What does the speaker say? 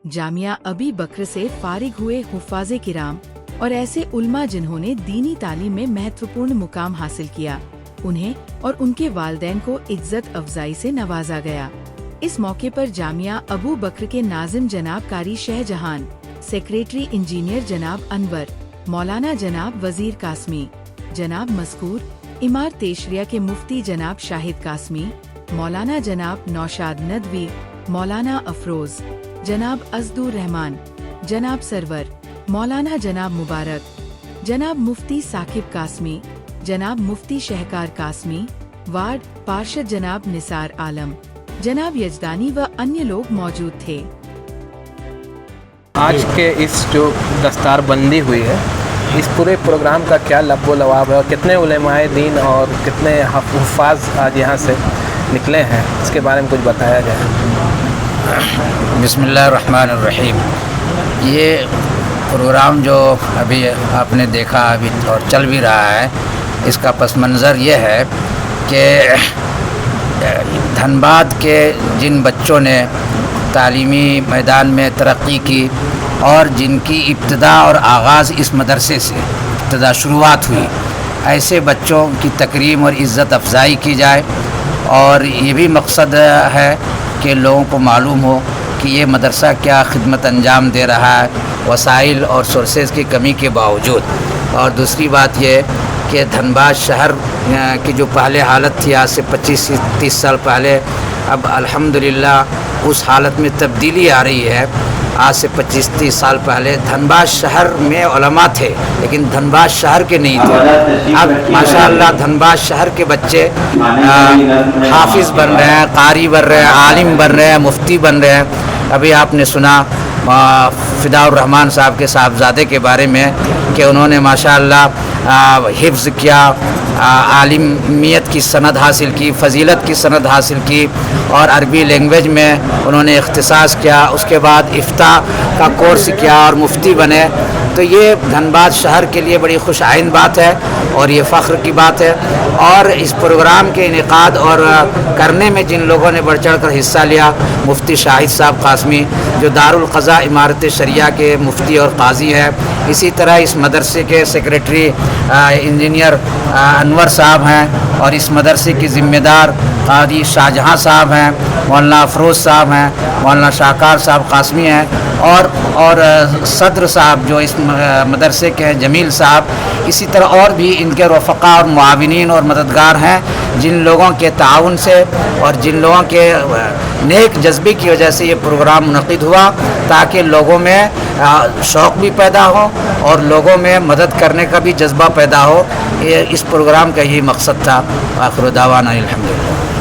जामिया अबी बकर से फारिग हुए हुफ़ाज़े किराम और ऐसे उल्मा जिन्होंने दीनी तालीम में महत्वपूर्ण मुकाम हासिल किया, उन्हें और उनके वालिदैन को इज्जत अफजाई से नवाजा गया। इस मौके पर जामिया अबू बकर के नाजिम जनाब कारी शहजहान, सेक्रेटरी इंजीनियर जनाब अनवर, मौलाना जनाब वजीर कासमी, जनाब मस्कूर, इमारत एशरिया के मुफ्ती जनाब शाहिद कासमी, मौलाना जनाब नौशाद नदवी, मौलाना अफरोज, जनाब अज़दुर रहमान, जनाब सरवर, मौलाना जनाब मुबारक, जनाब मुफ्ती साकिब कासमी, जनाब मुफ्ती शहकार कासमी, वार्ड पार्षद जनाब निसार आलम, जनाब यजदानी व अन्य लोग मौजूद थे। आज के इस जो दस्तार बंदी हुई है, इस पूरे प्रोग्राम का क्या लब्बो लवाब है और कितने उलेमाए दीन और कितने हुफ़ाज़ आज यहाँ से निकले हैं, इसके बारे में कुछ बताया जाए। बिस्मिल्लाहिर्रहमानिर्रहीम। ये प्रोग्राम जो अभी आपने देखा अभी और चल भी रहा है, इसका पस मंज़र ये है कि धनबाद के जिन बच्चों ने तालीमी मैदान में तरक्की की और जिनकी इब्तिदा और आगाज़ इस मदरसे से इब्तिदा शुरुआत हुई, ऐसे बच्चों की तकरीम और इज़्ज़त अफजाई की जाए। और ये भी मकसद है कि लोगों को मालूम हो कि ये मदरसा क्या खिदमत अंजाम दे रहा है वसाइल और सोर्सेज़ की कमी के बावजूद। और दूसरी बात ये कि धनबाद शहर की जो पहले हालत थी आज से 25-30 साल पहले, अब अल्हम्दुलिल्लाह उस हालत में तब्दीली आ रही है। आज से 25-30 साल पहले धनबाद शहर में उलमा थे, लेकिन धनबाद शहर के नहीं थे। अब माशाअल्लाह धनबाद शहर के बच्चे हाफिज़ बन रहे हैं, कारी बन रहे हैं, आलिम बन रहे हैं, मुफ्ती बन रहे हैं। अभी आपने सुना फ़िदाउर रहमान साहब के साहबजादे के बारे में कि उन्होंने माशाअल्लाह हिफ्ज़ किया, आलिमियत की सनद हासिल की, फ़जीलत की सनद हासिल की और अरबी लैंग्वेज में उन्होंने इख्तिसास किया। उसके बाद इफ्ता का कोर्स किया और मुफ्ती बने। तो ये धनबाद शहर के लिए बड़ी खुश आइन बात है और ये फ़ख्र की बात है। और इस प्रोग्राम के इनेकाद और करने में जिन लोगों ने बढ़ चढ़ कर हिस्सा लिया, मुफ्ती शाहिद साहब कासमी जो दारुल क़ज़ा इमारत शरिया के मुफ्ती और काजी हैं, इसी तरह इस मदरसे के सेक्रेटरी इंजीनियर अनवर साहब हैं और इस मदरसे के ज़िम्मेदार कादी शाहजहाँ साहब हैं, मौलाना अफरोज साहब हैं, मौलाना शाहकार साहब कासमी हैं और सदर साहब जो इस मदरसे के हैं जमील साहब। इसी तरह और भी इनके रफ़क़ा और मुआविनीन और मददगार हैं, जिन लोगों के ताउन से और जिन लोगों के नेक जज्बे की वजह से ये प्रोग्राम मुनक़िद हुआ, ताकि लोगों में शौक़ भी पैदा हो और लोगों में मदद करने का भी जज्बा पैदा हो। ये इस प्रोग्राम का यही मकसद था। आखिर दावाना अल्हम्दुलिल्लाह।